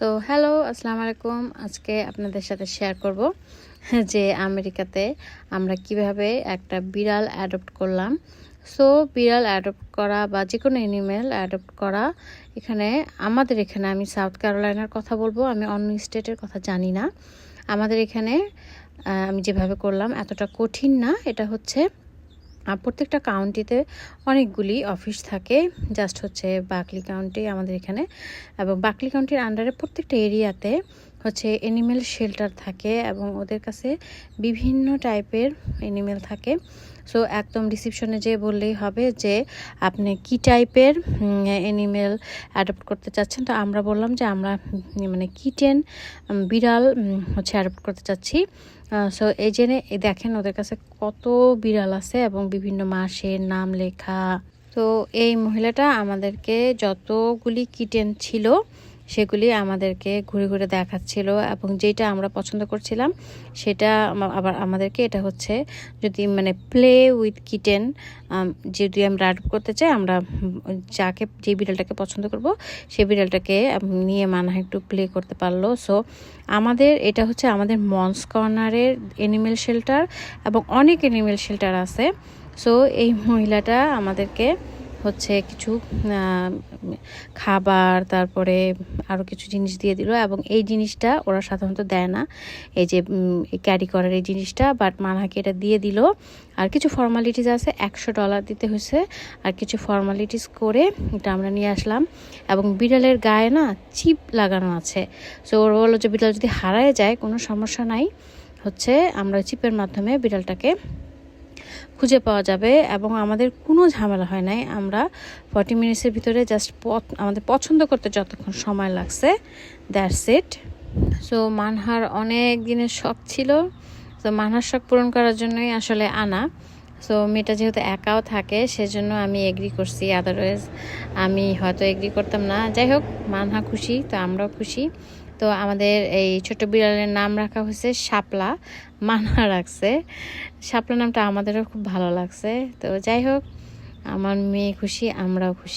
So hello, আসসালামু আলাইকুম। আজকে আপনাদের সাথে শেয়ার করব যে আমেরিকাতে আমরা কিভাবে একটা বিড়াল অ্যাডপ্ট করলাম। সো বিড়াল অ্যাডপ্ট করা বা যে কোনো অ্যানিমেল অ্যাডপ্ট করা আমাদের এখানে আমি সাউথ ক্যারোলাইনার কথা বলবো, আমি অন্য স্টেটের কথা জানি না। আমাদের এখানে আমি যেভাবে করলাম এতটা কঠিন না। এটা হচ্ছে প্রত্যেকটা কাউন্টিতে অনেকগুলি অফিস থাকে। জাস্ট হচ্ছে বাকলি কাউন্টি আমাদের এখানে, এবং বাকলি কাউন্টির আন্ডারে প্রত্যেকটা এরিয়াতে হচ্ছে অ্যানিমেল শেল্টার থাকে এবং ওদের কাছে বিভিন্ন টাইপের অ্যানিমেল থাকে। সো একদম রিসিপশনে যেয়ে বললেই হবে যে আপনি কি টাইপের অ্যানিমেল অ্যাডপ্ট করতে চাচ্ছেন। তো আমরা বললাম যে আমরা কিটেন বিড়াল হচ্ছে অ্যাডপ্ট করতে চাচ্ছি। সো এই জেনে দেখেন ওদের কাছে কত বিড়াল আছে এবং বিভিন্ন মাসের নাম লেখা। তো এই মহিলাটা আমাদেরকে যতগুলি কিটেন ছিল সেগুলি আমাদেরকে ঘুরে ঘুরে দেখাচ্ছিল, এবং যেটা আমরা পছন্দ করছিলাম সেটা আবার আমাদেরকে, এটা হচ্ছে যদি প্লে উইথ কিটেন যদি আমরা অ্যাডপ্ট করতে চাই, আমরা যে বিড়ালটাকে পছন্দ করব সেই বিড়ালটাকে নিয়ে মানহা একটু প্লে করতে পারলো। সো এটা হচ্ছে আমাদের মনস কর্নারের অ্যানিমেল শেল্টার, এবং অনেক অ্যানিমেল শেল্টার আছে। সো এই মহিলাটা আমাদেরকে হচ্ছে কিছু খাবার, তারপরে আরও কিছু জিনিস দিয়ে দিল, এবং এই জিনিসটা ওরা সাধারণত দেয় না, এই যে ক্যারি করার এই জিনিসটা, বাট মানহাকে এটা দিয়ে দিল। আর কিছু ফর্মালিটিস আছে, $100 দিতে হয়েছে, আর কিছু ফর্মালিটিস করে এটা আমরা নিয়ে আসলাম। এবং বিড়ালের গায়ে না চিপ লাগানো আছে। সো ওরা বললো যে বিড়াল যদি হারায় যায় কোনো সমস্যা নাই, হচ্ছে আমরা চিপের মাধ্যমে বিড়ালটাকে খুঁজে পাওয়া যাবে, এবং আমাদের কোনো ঝামেলা হয় নাই। আমরা 40 মিনিটসের ভিতরে জাস্ট আমাদের পছন্দ করতে যতক্ষণ সময় লাগছে, দ্যাটস ইট। সো মানহার অনেক দিনের শখ ছিল, তো মানহার শখ পূরণ করার জন্যই আসলে আনা। সো মেয়েটা যেহেতু একাও থাকে সেজন্য আমি এগ্রি করছি, আদারওয়াইজ আমি হয়তো এগ্রি করতাম না। যাই হোক, মানহা খুশি তো আমরাও খুশি। তো আমাদের এই ছোট বিড়ালের নাম রাখা হয়েছে শাপলা, মানহা রাখছে। শাপলা নামটা আমাদেরও খুব ভালো লাগছে। তো যাই হোক, আমার মেয়ে খুশি, আমরাও খুশি।